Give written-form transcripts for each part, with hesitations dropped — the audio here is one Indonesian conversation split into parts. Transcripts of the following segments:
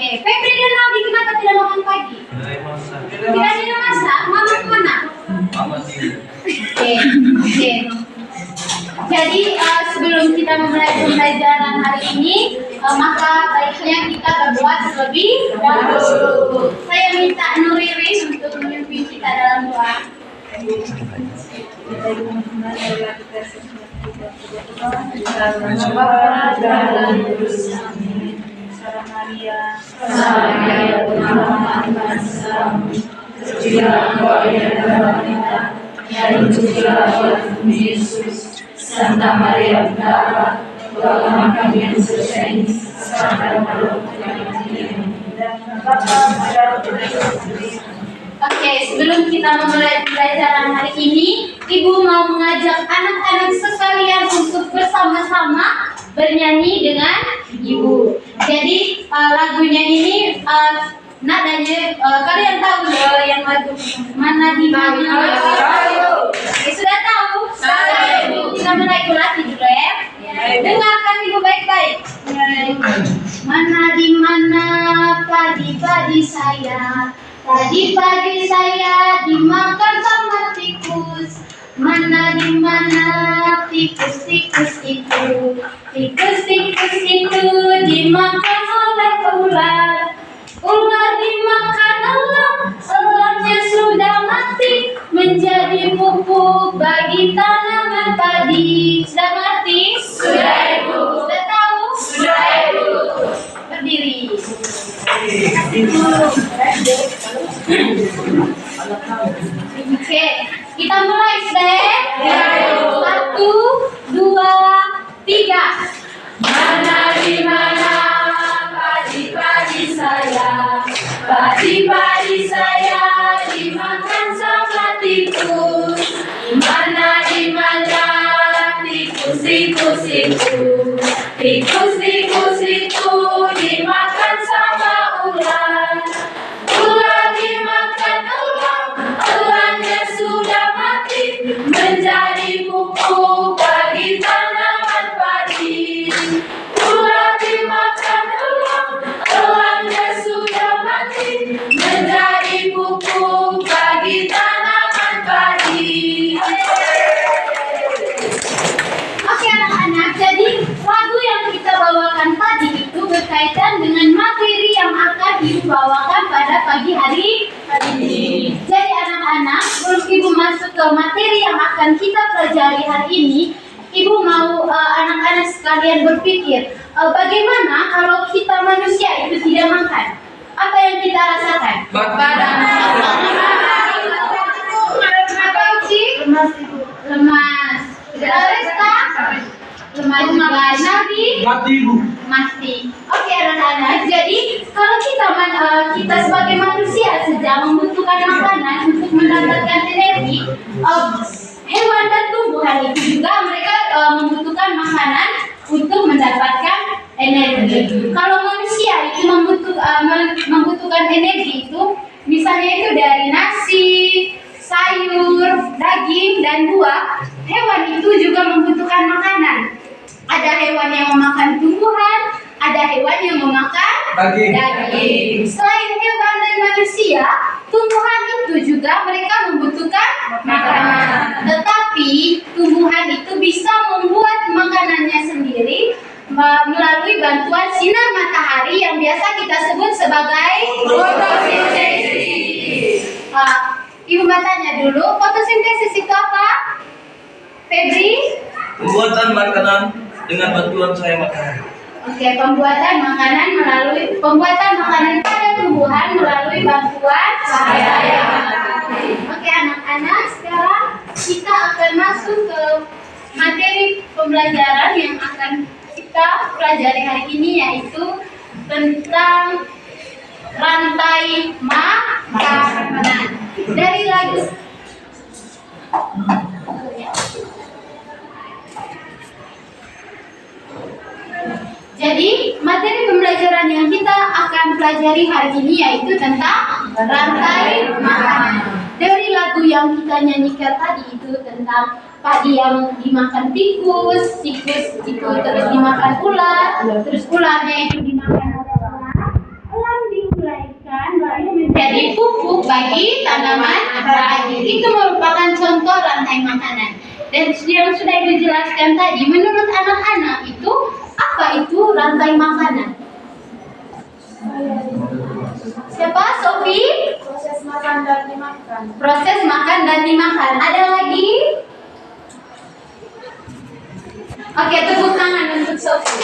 Oke, Febri dan Aldi kenapa tidak makan pagi? Tidak ada masak. Mama kemana? Mama sih. Oke. Jadi sebelum kita memulai pembelajaran hari ini, maka baiknya kita berdoa terlebih dahulu. Saya minta Nuririn untuk memimpin kita dalam doa. Santa Maria Bunda Allah, doakanlah kami yang susah ini, sekarang dan Oke, sebelum kita memulai pembelajaran hari ini, Ibu mau mengajak anak-anak sekalian untuk bersama-sama bernyanyi dengan Ibu. Jadi lagunya ini nadanya kalian tahu yang lagu mana di mana? Sudah tahu? Kita mulai ulangi dulu ya. Dengarkan Ibu baik-baik. Mana di mana padi-padi saya, padi-padi saya dimakan sama tikus. Mana di mana tikus-tikus itu, tikus-tikus itu dimakan oleh ular. Ular dimakan elang, elangnya sudah mati, menjadi pupuk bagi tanaman padi. Sudah ngerti? Sudah, Ibu. Sudah tahu? Sudah, Ibu. Berdiri. Oke, kita mulai sudah ya? 1, 2, 3. Mana di mana padi-padi saya, padi-padi saya dimakan sama tikus. Mana di mana tikus-tikus itu, tikus-tikus itu dimakan sama ular. Ular dimakan elang, elangnya sudah mati, menjadi pupuk bagi tanaman padi. Ular dimakan elang, elangnya sudah mati, menjadi pupuk bagi tanaman padi. Oke anak-anak, jadi lagu yang kita bawakan tadi itu berkaitan dengan materi yang akan dibawakan pada pagi hari ini. Jadi anak-anak, sebelum Ibu masuk ke materi yang akan kita pelajari hari ini, Ibu mau anak-anak sekalian berpikir, bagaimana kalau kita manusia itu tidak makan? Apa yang kita rasakan? Badan. Apa sih? Lemas. Resta? Lemas. Nabi? Mati ibu. Mati. Oke anak-anak, jadi kalau kita sebagai manusia sedang membutuhkan makanan untuk mendapatkan energi, hewan dan tumbuhan itu juga mereka membutuhkan makanan untuk mendapatkan energi. Kalau manusia itu membutuhkan energi itu, misalnya itu dari nasi, sayur, daging, dan buah. Hewan itu juga membutuhkan makanan. Ada hewan yang memakan tumbuhan, ada hewan yang memakan daging. Selain hewan dan manusia, tumbuhan itu juga mereka membutuhkan makanan. Tetapi tumbuhan itu bisa membuat makanannya sendiri melalui bantuan sinar matahari yang biasa kita sebut sebagai fotosintesis. Ibu bertanya dulu, fotosintesis itu apa? Febri? Pembuatan makanan dengan bantuan cahaya matahari. Oke, pembuatan makanan pada tumbuhan melalui bantuan cahaya matahari. Oke anak-anak, sekarang kita akan masuk ke materi pembelajaran yang akan kita pelajari hari ini, yaitu tentang rantai makanan. Dari lagu Jadi, materi pembelajaran yang kita akan pelajari hari ini yaitu tentang rantai makanan. Dari lagu yang kita nyanyikan tadi itu tentang padi yang dimakan tikus, tikus itu terus dimakan ular, terus ularnya itu dimakan oleh elang bagi tanaman terakhir. Itu merupakan contoh rantai makanan. Dan yang sudah dijelaskan tadi, menurut anak-anak itu apa itu rantai makanan? Siapa? Sofi? Proses makan dan dimakan. Proses makan dan dimakan. Ada lagi? Oke, tepuk tangan untuk Sofi.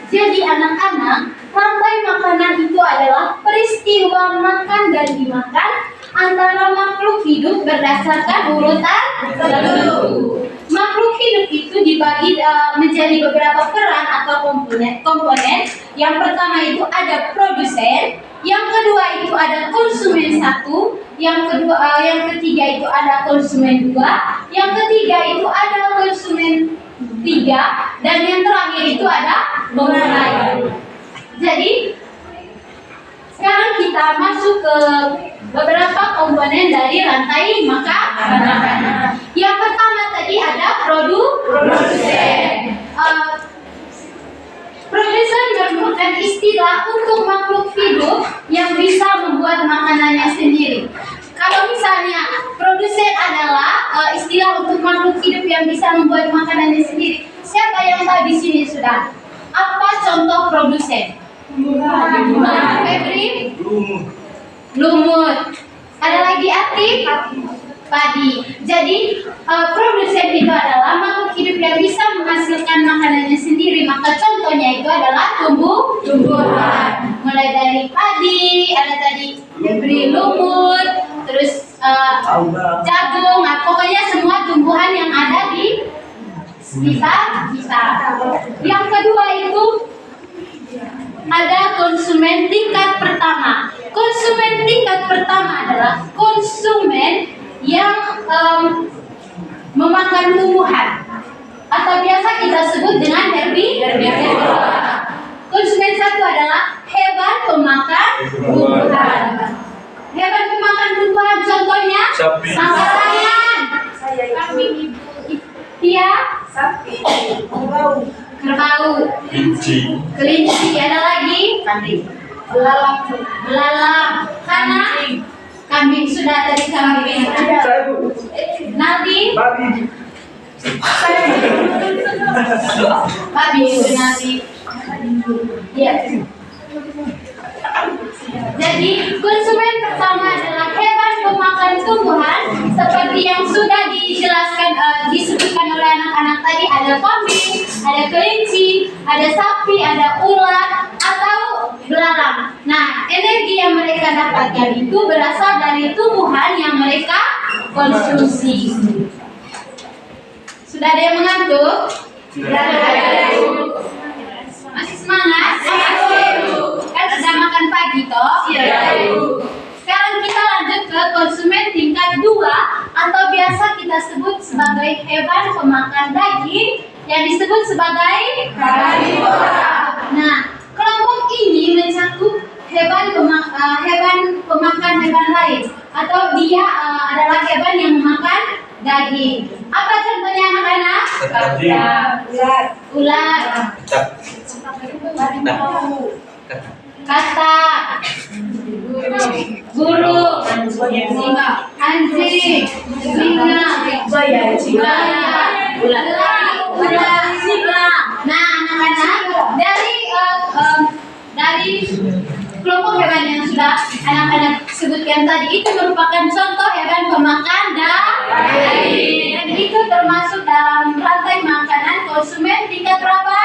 Jadi anak-anak, rantai makanan itu adalah peristiwa makan dan dimakan antara makhluk hidup berdasarkan urutan tertentu. Makhluk hidup itu dibagi menjadi beberapa peran atau komponen. Yang pertama itu ada produsen, yang kedua itu ada konsumen satu, yang ketiga itu ada konsumen dua, yang ketiga itu ada konsumen tiga, dan yang terakhir itu ada pengurai. Jadi sekarang kita masuk ke beberapa komponen dari rantai makanan. Yang pertama tadi ada produsen. Produsen merupakan istilah untuk makhluk hidup yang bisa membuat makanannya sendiri. Kalau misalnya produsen adalah istilah untuk makhluk hidup yang bisa membuat makanannya sendiri, siapa yang tahu di sini sudah? Apa contoh produsen? Febri? Lumut. Ada lagi Atik? Padi. Jadi produsen itu adalah makhluk hidup yang bisa menghasilkan makanannya sendiri. Maka contohnya itu adalah tumbuhan. Mulai dari padi, ada tadi Febri lumut, terus jagung. Nah, pokoknya semua tumbuhan yang ada di sekitar kita. Yang kedua itu ada konsumen tingkat pertama. Konsumen tingkat pertama adalah konsumen yang memakan tumbuhan atau biasa kita sebut dengan herbivora. Konsumen satu adalah hewan pemakan tumbuhan. Hewan pemakan tumbuhan contohnya Sapi. Sangkarayan, Kambing, Tia, sapi, kerbau, kelinci, ada lagi belalang, kambing sudah tadi kambing. Nanti babi itu nanti. Ya. Jadi konsumen pertama adalah hewan pemakan tumbuhan seperti yang sudah dijelaskan disebutkan oleh anak-anak tadi, ada kambing, ada kelinci, ada sapi, ada ular atau belalang. Nah, energi yang mereka dapatkan itu berasal dari tumbuhan yang mereka konsumsi. Sudah ada yang mengantuk? Sudah ada. Masih semangat? Kan sudah makan pagi toh? Sekarang kita lanjut ke konsumen tingkat 2 atau biasa kita sebut sebagai hewan pemakan daging yang disebut sebagai herbivora. Nah, kelompok ini mencakup hewan pemakan hewan lain atau dia adalah hewan yang memakan daging. Apa contohnya anak-anak? Ular, katak, burung, anjing, singa, ular, singa. Nah, anak-anak, dari kelompok hewan yang sudah anak-anak sebutkan tadi itu merupakan contoh hewan pemakan daging. Dan itu termasuk dalam rantai makanan konsumen tingkat berapa?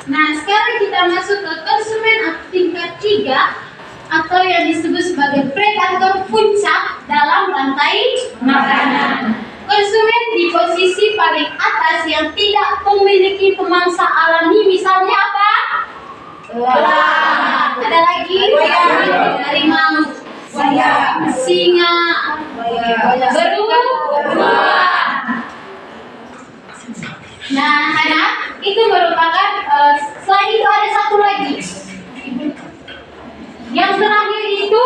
Nah, sekarang kita masuk ke konsumen tingkat 3 atau yang disebut sebagai predator puncak dalam rantai makanan. Konsumen di posisi paling atas yang tidak memiliki pemangsa alami, misalnya apa? Elang. Ada lagi? Harimau, singa, beruang. Nah, anak, itu merupakan selain itu ada satu lagi. Yang terakhir itu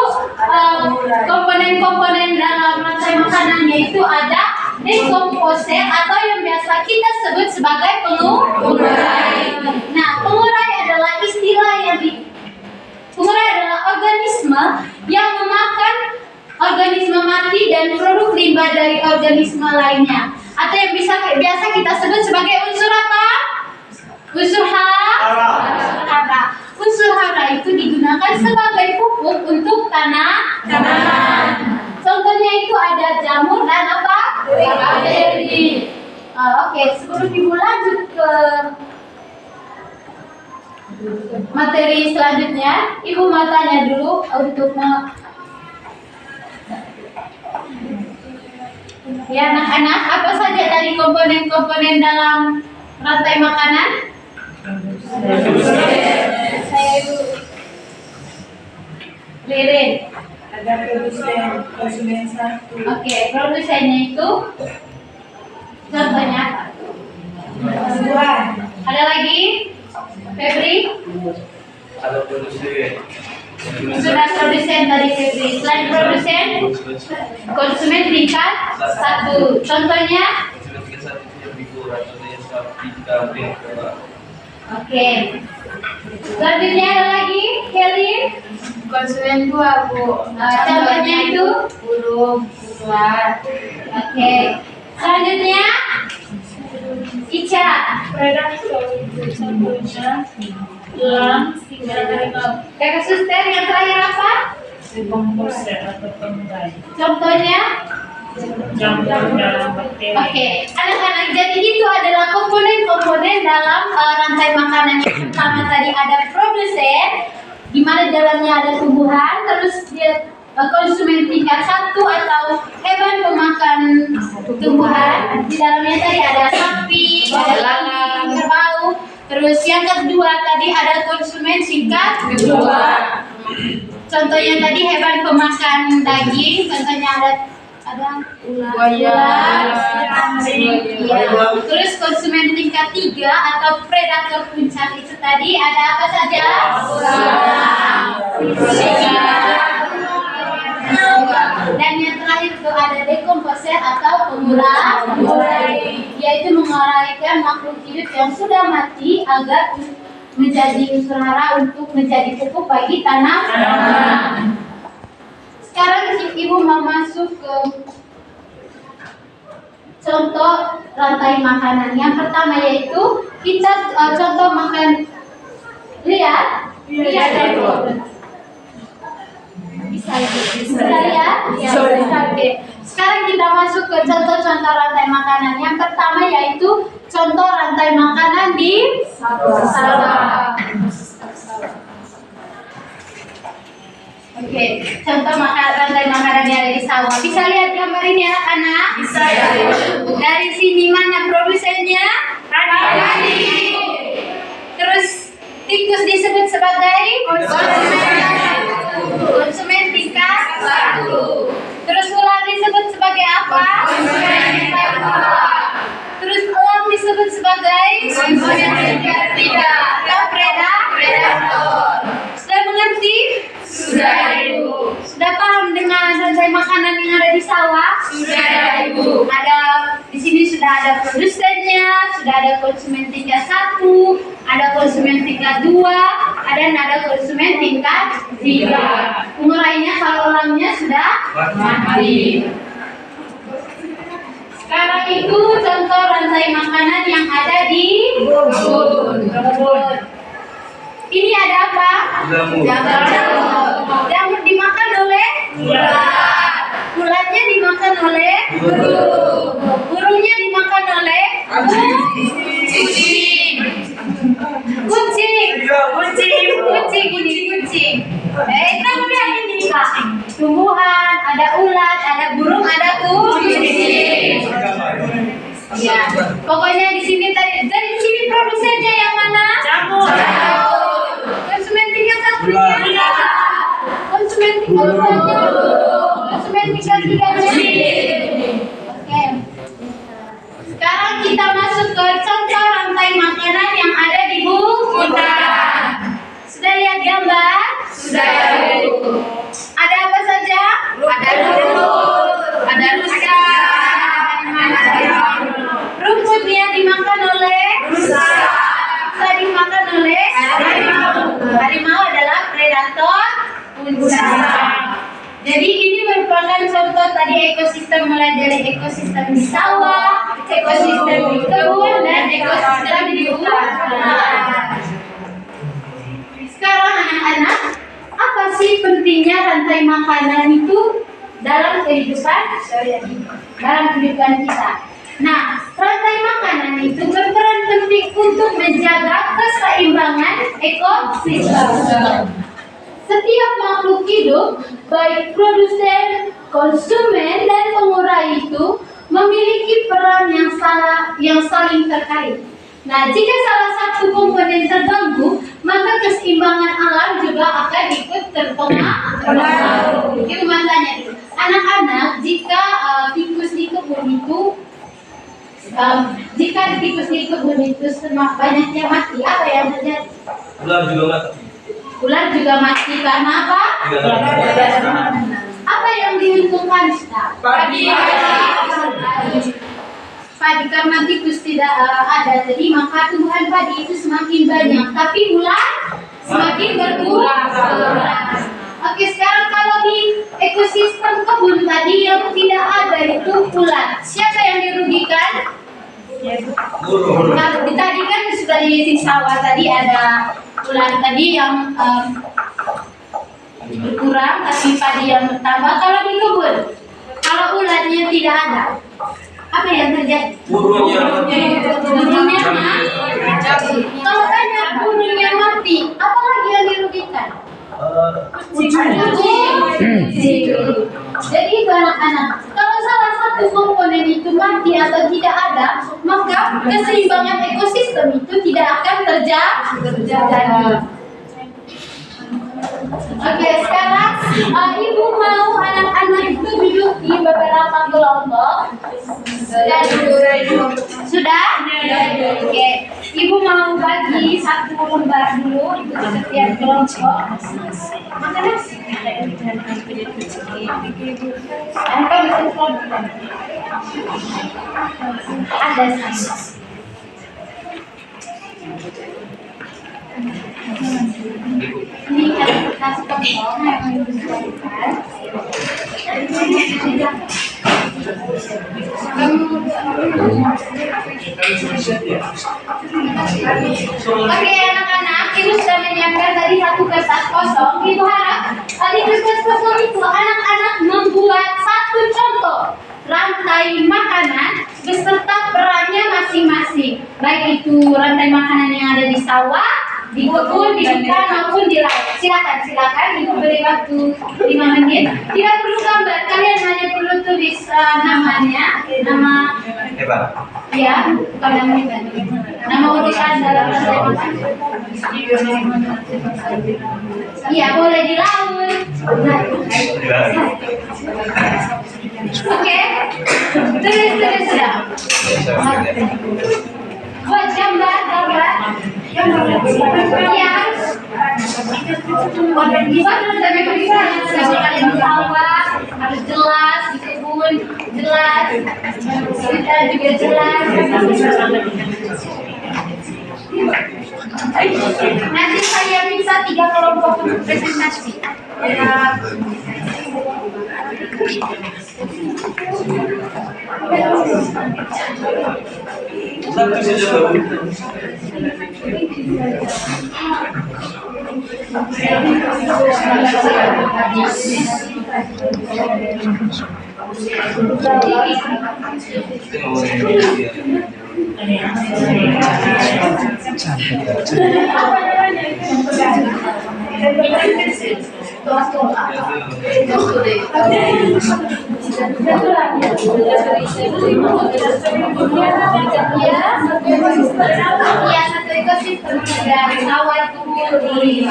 komponen-komponen dalam rantai makanannya itu ada dekomposer atau yang biasa kita sebut sebagai pengurai. Nah, pengurai adalah istilah limbah dari organisme lainnya. Atau yang biasa kita sebut sebagai unsur apa? Unsur hara. Unsur hara itu digunakan sebagai pupuk untuk tanaman. Contohnya itu ada jamur dan apa? Bakteri. Oke, sebelum ibu lanjut ke materi selanjutnya, ibu mau tanya dulu untuk ya anak-anak, apa saja dari komponen-komponen dalam rantai makanan? Saya ibu Lirin. Ada produsen, konsumen satu. Oke, produsennya itu contohnya apa? Buah. Ada lagi? Febri? Ada produsen. Sudah produsen tadi Febri. Selain produsen, konsumen tingkat 1. Contohnya? Konsumen tingkat 1 itu yang dikurang, contohnya sapi, kambing, kera. Oke. Selanjutnya ada lagi, Kelly? Konsumen 2, Bu. Contohnya itu? Burung, ulat. Oke. Selanjutnya? Ica. Predator itu contohnya elang, tinggal harimau. Kakak suster yang terakhir apa? Komposer atau pemulai. Contohnya? Campur dalam bakteri. Oke, anak-anak, jadi itu adalah komponen-komponen dalam rantai makanan. Yang pertama tadi ada produsen, di mana dalamnya ada tumbuhan, terus dia konsumen tingkat 1 atau hewan pemakan tumbuhan. Di dalamnya tadi ada sapi, ada kambing, kerbau. Terus yang kedua tadi ada konsumen tingkat 2. Contohnya tadi hewan pemakan daging, contohnya ada Buaya, anjing. Iya. Terus konsumen tingkat 3 atau predator puncak itu tadi ada apa saja? Dan yang terakhir itu ada dekomposer atau pengurai, yaitu menguraikan makhluk hidup yang sudah mati agar menjadi unsur hara untuk menjadi pupuk bagi tanaman. Sekarang ibu mau masuk ke contoh rantai makanan. Yang pertama yaitu kita contoh makan. Lihat ibu. Bisa lihat? Oke. Sekarang kita masuk ke contoh-contoh rantai makanan. Yang pertama yaitu contoh rantai makanan di sawah. Oke, contoh rantai makanan yang ada di sawah. Bisa lihat gambar ini anak-anak? Bisa ya. Dari sini mana produsennya? Tadi. Terus tikus disebut sebagai konsumen tingkat 1. Terus ular disebut sebagai apa? Konsumen tingkat 2. Terus elang disebut sebagai konsumen tingkat 3. Atau predator. Sudah mengerti? Sudah, Ibu. Sudah paham dengan rantai makanan yang ada di sawah? Sudah, Ibu. Ada di sini sudah ada produsennya, sudah ada konsumen tingkat 1, ada konsumen tingkat 2, dan ada konsumen tingkat 3. Pengurainya kalau elangnya sudah mati. Sekarang itu contoh rantai makanan yang ada di kebun. Ini ada apa? Jamur. Jamur dimakan oleh ulat. Ulatnya dimakan oleh burung. Burungnya dimakan oleh kucing. Kucing ini kucing. Kamu lihat ini Kak. Tumbuhan, ada ulat, ada burung, ada kucing. Ya, pokoknya di sini tadi. Dari sini produsennya yang mana? Jamur. Konsumen tingkat 1-nya. Konsumen tingkat 2-nya. Konsumen tingkat 3-nya. Oke. Sekarang kita masuk ke contoh rantai makanan yang ada di hutan. Sudah lihat gambar? Sudah, Ibu. Ada apa saja? Ada rumput, ada rusa, Rumputnya dimakan oleh tadi ekosistem mulai dari ekosistem di sawah, ekosistem di kebun, dan ekosistem di hutan. Sekarang anak-anak, apa sih pentingnya rantai makanan itu dalam kehidupan kita? Nah, rantai makanan itu berperan penting untuk menjaga keseimbangan ekosistem. Setiap makhluk hidup, baik produsen, konsumen, dan pengurai itu memiliki peran yang saling terkait. Nah, jika salah satu komponen terganggu, maka keseimbangan alam juga akan ikut terpengaruh. Itu makanya anak-anak, jika tikus di kebun itu semakin banyaknya mati, apa yang terjadi? Ular juga mati karena apa? Apa yang diuntungkan? Padi. Karena tikus tidak ada, jadi maka tumbuhan padi itu semakin banyak, tapi ular semakin berkurang. Oke, sekarang kalau di ekosistem kebun tadi yang tidak ada itu ular, siapa yang dirugikan? Nah, tadi kan sudah di sawah tadi ada ular tadi yang berkurang, tapi padi yang bertambah. Kalau di kebun, kalau ularnya tidak ada, apa yang terjadi? Burungnya mati. Kalau banyak burungnya mati, apa lagi yang dirugikan? Jadi itu anak-anak, kalau salah satu komponen itu mati atau tidak ada, maka keseimbangan ekosistem itu tidak akan terjadi. Oke, sekarang ibu mau anak-anak itu duduk di beberapa kelompok. Sudah? Oke, ibu mau bagi satu lembar dulu untuk setiap kelompok. Makan nasi. Ada sih. Ini kasih kembang yang dibutuhkan. Oke anak-anak, ibu sudah menyiapkan tadi satu kertas kosong. Ibu harap di kertas kosong itu anak-anak membuat satu contoh rantai makanan beserta perannya masing-masing. Baik itu rantai makanan yang ada di sawah, di kebun, di hutan maupun di laut. Silakan ibu beri waktu 5 menit. Tidak perlu gambar, kalian hanya perlu tulis namanya, nama ya, bukan nama hebat, nama urusan dalam rantai makanan. Iya, boleh di laut. Oke, tulis sudah. Buat gambar. Ya. Harus jelas di kebun, jelas kita juga jelas. Nanti saya minta 3 kelompok untuk presentasi. Satu saja baru. Satu ekosistem dari sawah tumbuh di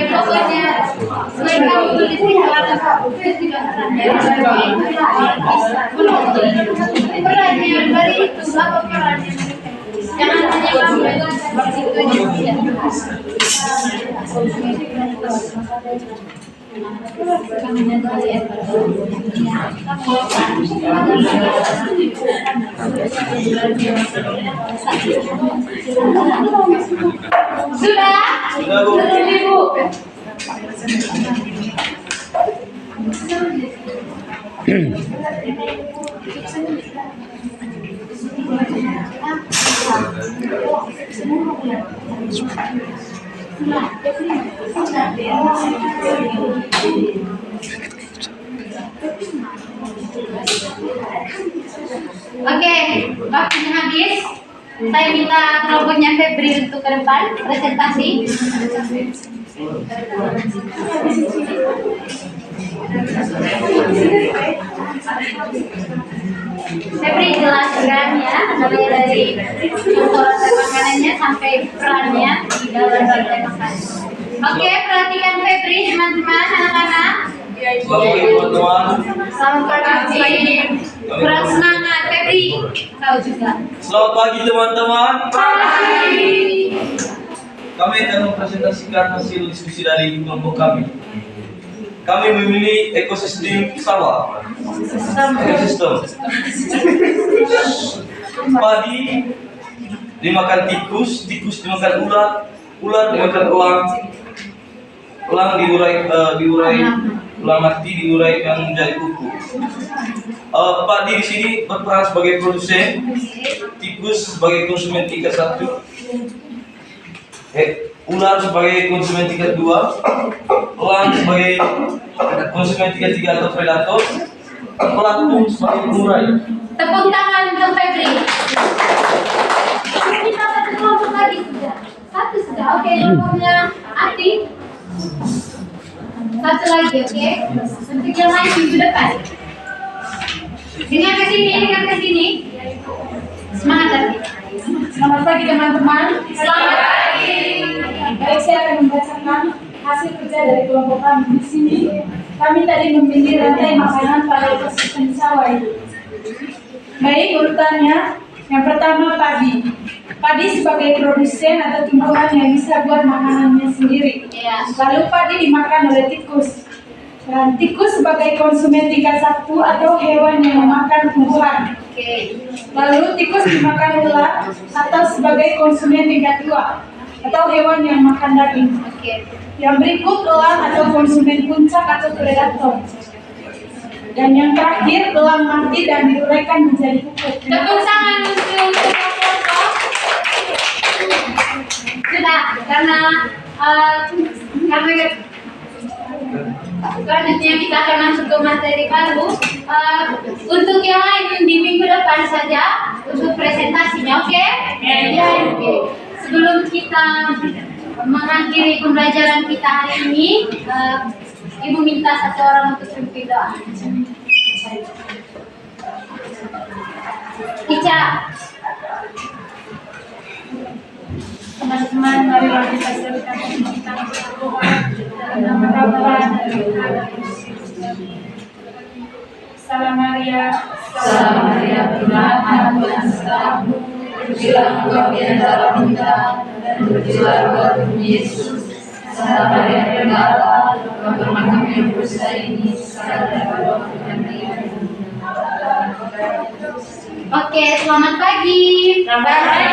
pokoknya selain kamu tulis di halaman perannya dari itu apa perannya, jangan hanya kamu seperti itu. Sudah? Sudah, Bu. Sudah, Ibu. Oke, waktunya habis. Saya minta kelompoknya Febri untuk ke depan presentasi. Febri jelaskan ya, mulai dari contoh makanannya sampai perannya di dalam rantai makanan. Oke, perhatikan Febri, teman-teman, anak-anak. Bapak Ibu teman-teman, Selamat pagi. Kurang semangat, Febri. Tahu juga. selamat pagi teman-teman. Pagi. Kami akan mempresentasikan hasil diskusi dari kelompok kami. Kami memilih ekosistem sawah. Ekosistem. Padi dimakan tikus, tikus dimakan ular, ular dimakan elang, elang ulang mati diuraikan menjadi kuku. Padi di sini berperan sebagai produsen, tikus sebagai konsumen tingkat 1, ular sebagai konsumen tingkat 2, elang sebagai konsumen tingkat 3 atau predator, pelaku sebagai pengurai. Tepuk tangan untuk Febri. Kita satu kelompok lagi sudah. Satu sudah. Oke, kelompoknya Ati. Satu lagi, oke. Untuk yang lain minggu depan. Dengar ke sini. Semangat Ati. Selamat pagi teman-teman. Selamat pagi. Baik, saya akan membacakan hasil kerja dari kelompok kami di sini. Kami tadi memilih rantai makanan pada ekosistem sawah itu. Baik, urutannya. Yang pertama padi. Padi sebagai produsen atau tumbuhan yang bisa buat makanannya sendiri. Ya. Lalu padi dimakan oleh tikus. Dan tikus sebagai konsumen tingkat 1 atau hewan yang memakan tumbuhan. Oke. Lalu tikus dimakan ular atau sebagai konsumen tingkat 2 atau hewan yang makan daging. Oke. Yang berikut elang atau konsumen puncak atau predator. Dan yang terakhir elang mati dan diuraikan menjadi pupuk. Tepuk tangan untuk kelompok. Sudah, karena selanjutnya kita akan masuk ke materi baru. Untuk yang lain di minggu depan saja untuk presentasinya, oke? Ya, oke. Sebelum kita mengakhiri pembelajaran kita hari ini, Ibu minta satu orang untuk memimpin doa. Ica. Teman-teman, marilah kita serahkan kita berdoa dalam nama Bapa dan Salam Maria, Salam Maria, Tuhan bersamamu. Terpujilah Engkau di antara bintang dan terpujilah Engkau Yesus. Salam Maria, Bunda Allah, Engkau bermakam yang berdosa ini, sekarang dan pada waktu kami. Oke, selamat pagi. Selamat pagi.